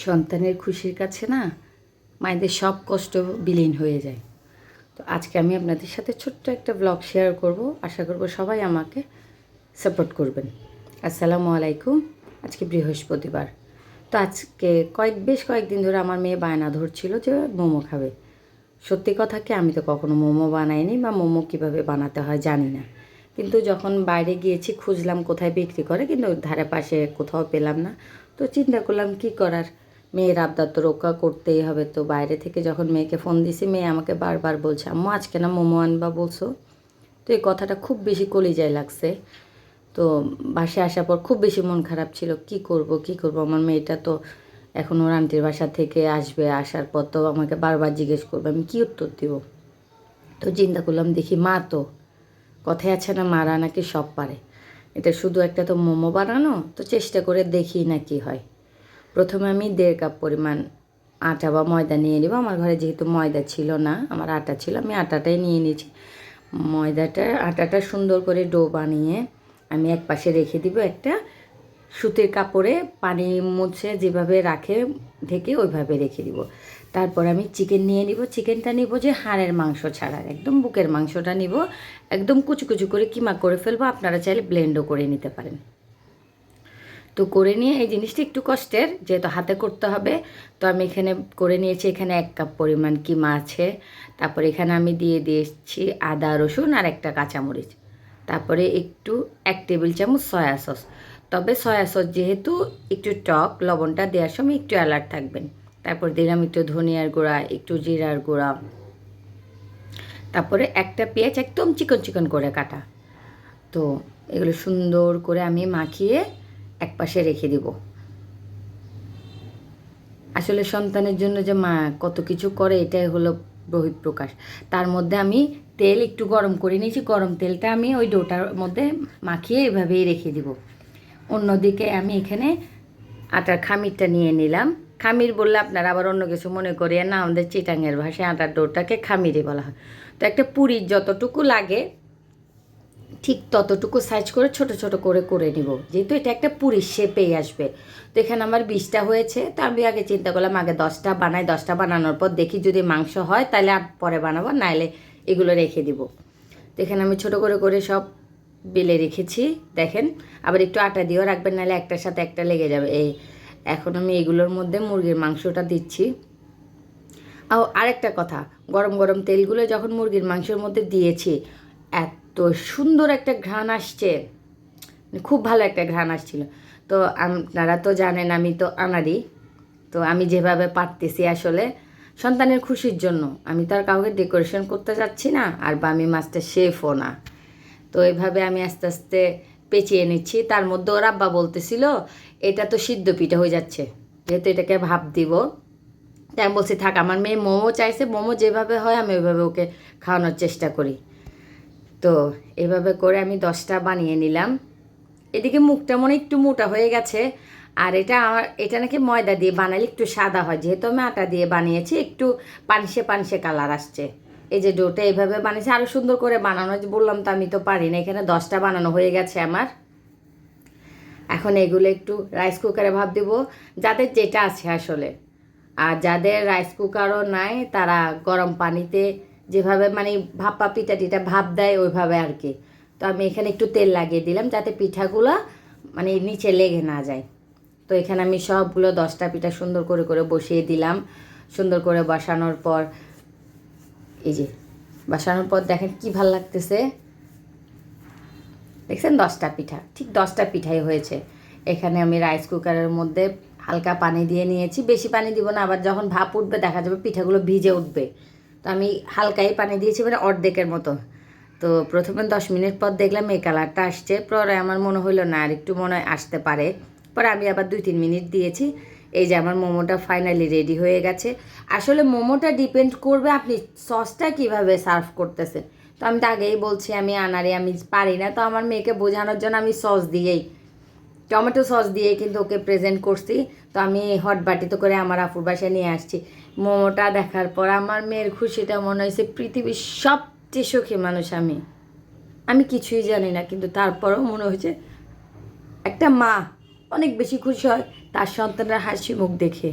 সন্তানের খুশির কাছে না মায়েদের সব কষ্ট বিলীন হয়ে যায়। তো আজকে আমি আপনাদের সাথে ছোট্ট একটা ব্লগ শেয়ার করব। আশা করব সবাই আমাকে সাপোর্ট করবেন। আসসালামু আলাইকুম। আজকে বৃহস্পতিবার। তো আজকে বেশ কয়েকদিন ধরে আমার মেয়ে বায়না ধরছিল যে মোমো খাবে। সত্যি কথা কি, আমি তো কখনো মোমো বানাইনি বা মোমো কীভাবে বানাতে হয় জানি না। কিন্তু যখন বাইরে গিয়েছি খুঁজলাম কোথায় বিক্রি করে, কিন্তু ধারে পাশে কোথাও পেলাম না। তো চিন্তা করলাম কি করার, মেয়ের আবদার তো রক্ষা করতেই হবে। তো বাইরে থেকে যখন মেয়েকে ফোন দিছি, মেয়ে আমাকে বারবার বলছে, আম্মু আজকে না মোমো আনবা বলছো। তো এই কথাটা খুব বেশি কলিজায় লাগছে। তো বাসায় আসার পর খুব বেশি মন খারাপ ছিল। কি করব কি করব, আমার মেয়েটা তো এখন ওর আন্টির বাসা থেকে আসবে, আসার পর তো আমাকে বারবার জিজ্ঞেস করবে, আমি কী উত্তর দিব। তো চিন্তা করলাম, দেখি মা তো কথায় আছে না, মারা নাকি সব পারে। এটা শুধু একটা তো মোমো বানানো, তো চেষ্টা করে দেখি না কি হয়। প্রথমে আমি 1.5 কাপ পরিমাণ আটা বা ময়দা নিয়ে নেব। আমার ঘরে যেহেতু ময়দা ছিল না, আমার আটা ছিল, আমি আটাটাই নিয়ে নিয়েছি। আটাটা সুন্দর করে ডো বানিয়ে আমি এক পাশে রেখে দিব। একটা সুতির কাপড়ে পানি মুছে যেভাবে রাখে ঢেকে ওইভাবে রেখে দিব। তারপর আমি চিকেন নিয়ে নিব। চিকেনটা নিব যে হাড়ের মাংস ছাড়া, একদম বুকের মাংসটা নিব। একদম কুচু কুচু করে কিমা করে ফেলবো। আপনারা চাইলে ব্লেন্ডও করে নিতে পারেন। তো করে নিয়ে, এই জিনিসটা একটু কষ্টের, যেহেতু হাতে করতে হবে। তো আমি এখানে করে নিয়েছি। এখানে 1 কাপ পরিমাণ কিমা আছে। তারপর এখানে আমি দিয়ে দিয়েছি আদা রসুন আর একটা কাঁচামরিচ। তারপরে একটু 1 টেবিল চামচ সয়া সস। তবে সয়া সস যেহেতু একটু টক, লবণটা দেওয়ার সময় একটু অ্যালার্ট থাকবেন। তারপর দিলাম একটু ধনিয়ার গুঁড়া, একটু জিরার গুঁড়া। তারপরে একটা পেঁয়াজ একদম চিকন চিকন করে কাটা। তো এগুলো সুন্দর করে আমি মাখিয়ে এক পাশে রেখে দিব। আসলে সন্তানের জন্য যে মা কত কিছু করে, এটাই হলো বহিঃপ্রকাশ। তার মধ্যে আমি তেল একটু গরম করে নিয়েছি। গরম তেলটা আমি ওই ডোটার মধ্যে মাখিয়ে এভাবেই রেখে দিব। অন্যদিকে আমি এখানে আটার খামিরটা নিয়ে নিলাম। খামির বললে আপনারা আবার অন্য কিছু মনে করিয়ে না, আমাদের চিটাঙের ভাষায় আটার ডোটাকে খামিরই বলা হয়। তো একটা পুরির যতটুকু লাগে ঠিক ততটুকু সাইজ করে ছোট ছোট করে করে নিব, যেহেতু এটা একটা পুরির শেপেই আসবে। তো এখানে আমার 20টা হয়েছে। তো আমি আগে চিন্তা করলাম আগে 10টা বানাই, 10টা বানানোর পর দেখি যদি মাংস হয় তাহলে আর পরে বানাবো, নাইলে এগুলো রেখে দিব। তো এখানে আমি ছোট করে করে সব বেলে রেখেছি। দেখেন, আবার একটু আটা দিয়েও রাখবেন, নাহলে একটার সাথে একটা লেগে যাবে। এখন আমি এগুলোর মধ্যে মুরগির মাংসটা দিচ্ছি। আরেকটা কথা, গরম গরম তেলগুলো যখন মুরগির মাংসের মধ্যে দিয়েছি, এত সুন্দর একটা ঘ্রাণ আসছে, খুব ভালো একটা ঘ্রাণ আসছিল। তো আপনারা তো জানেন আমি তো আনাড়ি। তো আমি যেভাবে পারতেছি আসলে সন্তানের খুশির জন্য, আমি তো আর কাউকে ডেকোরেশন করতে যাচ্ছি না, আর বা আমি মাস্টার শেফও না। তো এভাবে আমি আস্তে আস্তে পেঁচিয়ে নিচ্ছি। তার মধ্যে ওর আব্বা বলতেছিল এটা তো সিদ্ধ পিঠা হয়ে যাচ্ছে, যেহেতু এটাকে ভাপ দিব। তাই আমি বলছি থাক, আমার মেয়ে মোমো চাইছে, মোমো যেভাবে হয় আমি ওইভাবে ওকে খাওয়ানোর চেষ্টা করি। তো এভাবে করে আমি 10টা বানিয়ে নিলাম। এদিকে মুখটা মনে একটু মোটা হয়ে গেছে। আর এটা নাকি ময়দা দিয়ে বানালে একটু সাদা হয়, যেহেতু আমি আটা দিয়ে বানিয়েছি একটু পানসে পানসে কালার আসছে। এই যে ডোটা এইভাবে বানিয়েছি, আরও সুন্দর করে বানানো, বললাম তো আমি তো পারি না। এখানে 10টা বানানো হয়ে গেছে আমার। এখন এগুলো একটু রাইস কুকারে ভাপ দেবো, যাদের যেটা আছে আসলে। আর যাদের রাইস কুকারও নাই, তারা গরম পানিতে যেভাবে মানে ভাপা পিঠা টিটা ভাপ দেয় ওইভাবে আর কি। তো আমি এখানে একটু তেল লাগিয়ে দিলাম যাতে পিঠাগুলো মানে নিচে লেগে না যায়। তো এখানে আমি সবগুলো 10টা পিঠা সুন্দর করে করে বসিয়ে দিলাম। সুন্দর করে বসানোর পর এই যে বসানোর পর দেখেন কি ভাল লাগতেছে। দেখছেন 10টা পিঠা, ঠিক 10টা পিঠাই হয়েছে। এখানে আমি রাইস কুকারের মধ্যে হালকা পানি দিয়ে নিয়েছি, বেশি পানি দিব না, আবার যখন ভাপ উঠবে দেখা যাবে পিঠাগুলো ভিজে উঠবে। তো আমি হালকাই পানি দিয়েছি, মানে অর্ধেকের মতো। তো প্রথমে 10 মিনিট পর দেখলাম এই কালারটা আসছে। পরে আমার মনে হইলো না, আর একটু মনে হয় আসতে পারে। পরে আমি আবার 2-3 মিনিট দিয়েছি। এই যে আমার মোমোটা ফাইনালি রেডি হয়ে গেছে। আসলে মোমোটা ডিপেন্ড করবে আপনি সসটা কিভাবে সার্ভ করতেছেন। তো আমি তো আগেই বলছি আমি আনারে, আমি পারি না। তো আমার মেয়েকে বোঝানোর জন্য আমি টমেটো সস দিয়েই কিন্তু ওকে প্রেজেন্ট করছি। তো আমি হট বাটিতে করে আমার আপুর বাসায় নিয়ে আসছি। মোমোটা দেখার পর আমার মেয়ের খুশিটা মনে হয়েছে পৃথিবীর সবচেয়ে সুখী মানুষ আমি। আমি কিছুই জানি না, কিন্তু তারপরেও মনে হয়েছে একটা মা অনেক বেশি খুশি হয় তার সন্তানের হাসি মুখ দেখে।